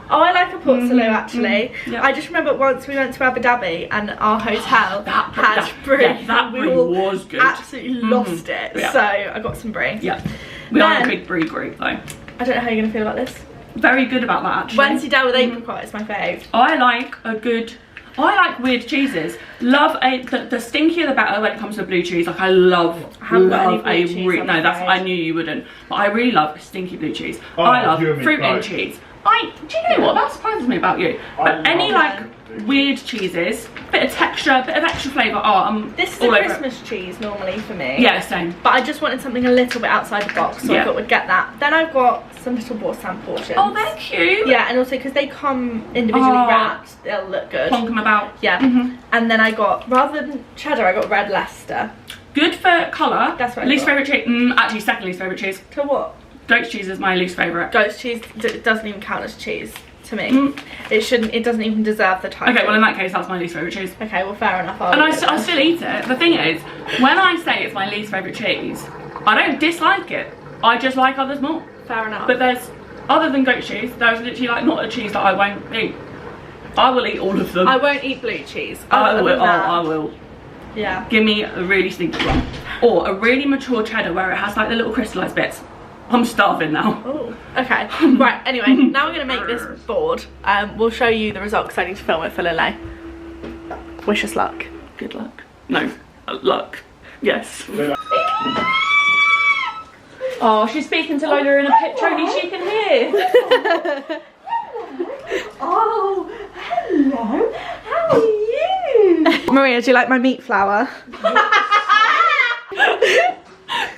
Oh, I like a Port Salut actually. Yep. I just remember once we went to Abu Dhabi and our hotel had brie. Yeah, that we brie all was good. absolutely lost it. Yeah. So I got some brie. Yeah. We are a big brie group though. I don't know how you're going to feel about this. Very good about that actually. Wednesday down with apricot is my fave. I like weird cheeses. Love the stinkier the better when it comes to blue cheese. Like I love blue cheese, I'm afraid. I knew you wouldn't, but I really love stinky blue cheese. Oh, I love you and me fruit and both. cheese. Do you know what? That surprises me about you. But any like weird cheeses, bit of texture, bit of extra flavour. Oh, I'm This is all a over Christmas cheese normally for me. it. Yeah, same. But I just wanted something a little bit outside the box, so I Yeah. thought we'd get that. Then I've got some little Boursin portions. Oh, they're cute. Yeah, and also because they come individually Oh. wrapped, they'll look good. Plonk them about. Yeah. And then I got, rather than cheddar, I got red Leicester. Good for colour. That's what I Least thought. favourite cheese. Actually, second least favourite cheese. To what? Goat's cheese is my least favourite. Goat's cheese doesn't even count as cheese to me. It doesn't even deserve the title. Okay, well in that case, that's my least favourite cheese. Okay, well fair enough. And I still eat it. The thing is, when I say it's my least favourite cheese, I don't dislike it. I just like others more. Fair enough. But there's, other than goat cheese, there's literally like not a cheese that I won't eat. I will eat all of them. I won't eat blue cheese. I other will. than that. I will. Yeah. Give me a really stinky one. Or a really mature cheddar where it has like the little crystallised bits. I'm starving now. Oh, okay. Right, anyway, now we're going to make this board. We'll show you the result because I need to film it for Lily. Wish us luck. Good luck. No, luck. Yes. Oh, she's speaking to Lola in a picture, only she can hear. Oh, hello. How are you? Maria, do you like my meat flour?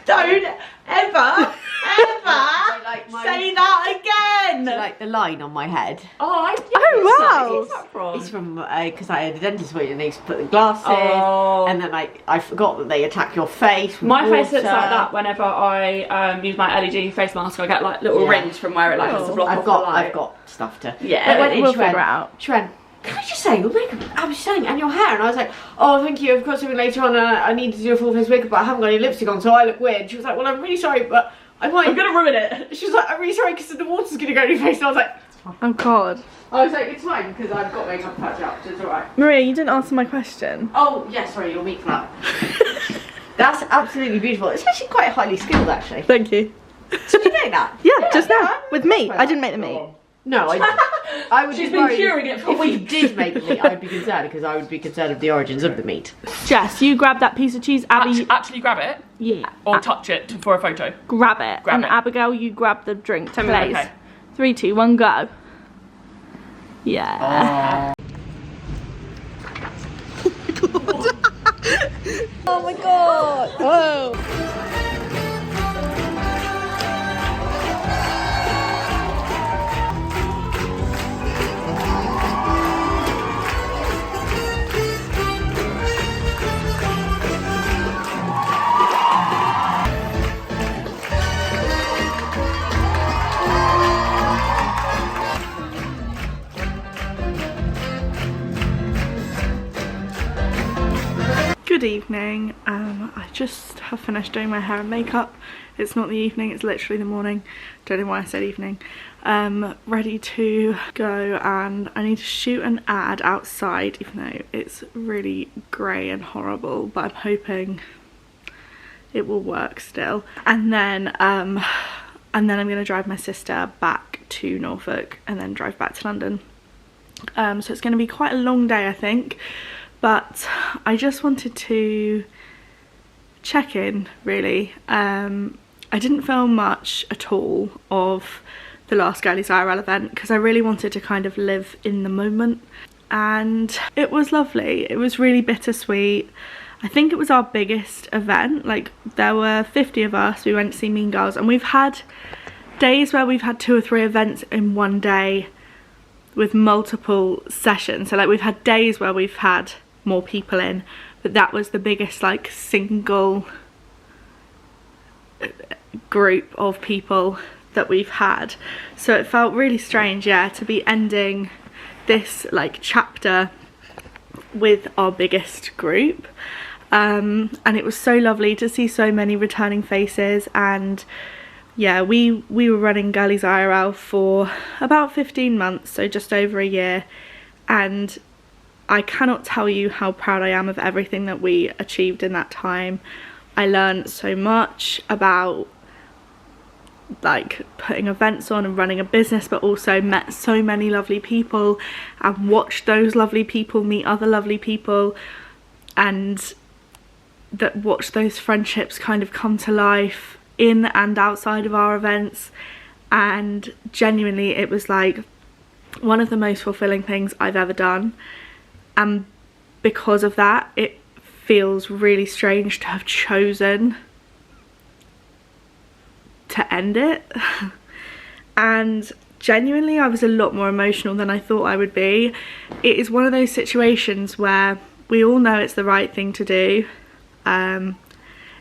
Don't ever say that again. Like the line on my head. Oh, Oh, wow. It's from because I had a dentist appointment and they used to put the glasses, Oh. and then I forgot that they attack your face. With My face water. looks like that whenever I use my LED face mask. I get like little Yeah. rings from where it like has to block off the light. I've got stuff to. Yeah, But when we'll she went, figure it out. She went, can I just say, your makeup is absolutely stunning, and your hair. And I was like, oh, thank you. I've got something later on, and I need to do a full face makeup, but I haven't got any lipstick on, so I look weird. She was like, well, I'm really sorry, but I might. I'm gonna ruin it. She was like, I'm really sorry because the water's gonna go in your face. And I was like, Oh, God. I was like, it's fine because I've got makeup to patch up, so it's alright. Maria, you didn't answer my question. Oh, yeah, sorry, your meat flap. That's absolutely beautiful. It's actually quite highly skilled, actually. Thank you. Did you make that? Yeah, just now. I'm With impressed meat. by I that. didn't make the meat. No, I would She's be been worried curing it for if you weeks. did make the meat, I would be concerned because I would be concerned of the origins of the meat. Jess, you grab that piece of cheese. Abby, Actually grab it yeah. or touch it for a photo. Grab it. Grab and it. Abigail, you grab the drink, please. Okay. 3, 2, 1, go. Yeah. Oh my god. Whoa. Good evening. I just have finished doing my hair and makeup. It's not the evening, it's literally the morning. Don't know why I said evening. Ready to go, and I need to shoot an ad outside, even though it's really grey and horrible, but I'm hoping it will work still. And then I'm gonna drive my sister back to Norfolk and then drive back to London. So it's gonna be quite a long day, I think. But I just wanted to check in, really. I didn't film much at all of the last Girlies IRL event because I really wanted to kind of live in the moment, and it was lovely. It was really bittersweet. I think it was our biggest event. Like, there were 50 of us. We went to see Mean Girls, and we've had days where we've had 2 or 3 events in one day with multiple sessions. So like, we've had days where we've had more people in, but that was the biggest like single group of people that we've had. So it felt really strange, yeah, to be ending this like chapter with our biggest group. and it was so lovely to see so many returning faces. And yeah, we were running Girlies IRL for about 15 months, so just over a year, and I cannot tell you how proud I am of everything that we achieved in that time. I learned so much about like putting events on and running a business, but also met so many lovely people and watched those lovely people meet other lovely people, and that watched those friendships kind of come to life in and outside of our events. And genuinely, it was like one of the most fulfilling things I've ever done, and because of that it feels really strange to have chosen to end it. And genuinely, I was a lot more emotional than I thought I would be. It is one of those situations where we all know it's the right thing to do.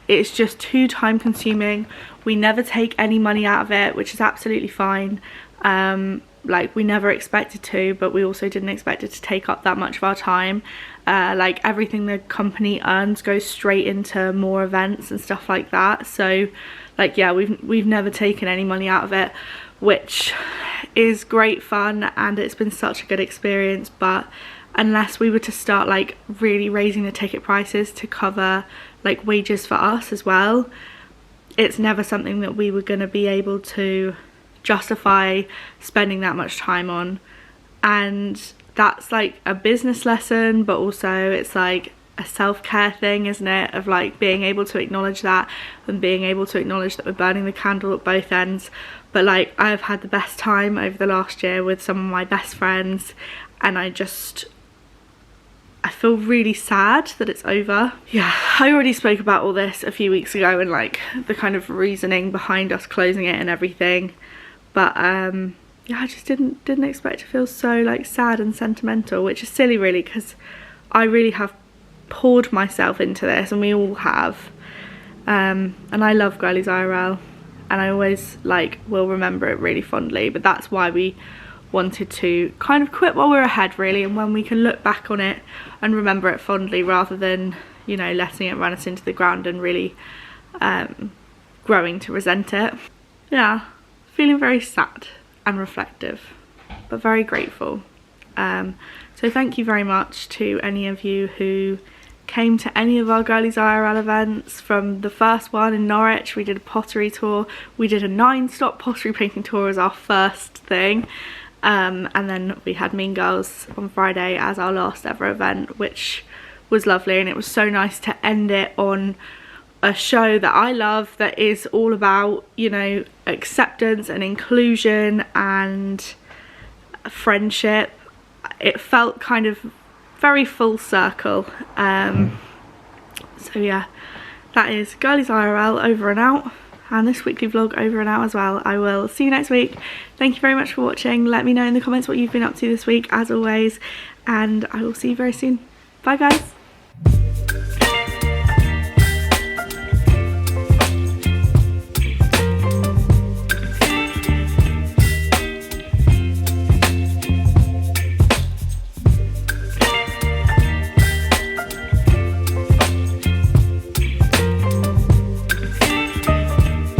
It's just too time consuming. We never take any money out of it, which is absolutely fine. Like, we never expected to, but we also didn't expect it to take up that much of our time. Like, everything the company earns goes straight into more events and stuff like that. So like, yeah, we've never taken any money out of it, which is great fun, and it's been such a good experience. But unless we were to start like really raising the ticket prices to cover like wages for us as well, it's never something that we were going to be able to justify spending that much time on. And that's like a business lesson, but also it's like a self-care thing, isn't it, of like being able to acknowledge that and being able to acknowledge that we're burning the candle at both ends. But like, I've had the best time over the last year with some of my best friends, and I feel really sad that it's over. Yeah, I already spoke about all this a few weeks ago and like the kind of reasoning behind us closing it and everything, but yeah, I just didn't expect to feel so like sad and sentimental, which is silly really, because I really have poured myself into this, and we all have, and I love Girlies IRL, and I always like will remember it really fondly. But that's why we wanted to kind of quit while we're ahead really, and when we can look back on it and remember it fondly, rather than, you know, letting it run us into the ground and really growing to resent it. Yeah, feeling very sad and reflective, but very grateful. So thank you very much to any of you who came to any of our Girlies IRL events. From the first one in Norwich, we did a pottery tour, we did a 9-stop pottery painting tour as our first thing, and then we had Mean Girls on Friday as our last ever event, which was lovely. And it was so nice to end it on a show that I love, that is all about, you know, acceptance and inclusion and friendship. It felt kind of very full circle. So yeah, that is Girlies IRL over and out, and this weekly vlog over and out as well. I will see you next week. Thank you very much for watching. Let me know in the comments what you've been up to this week as always, and I will see you very soon. Bye guys.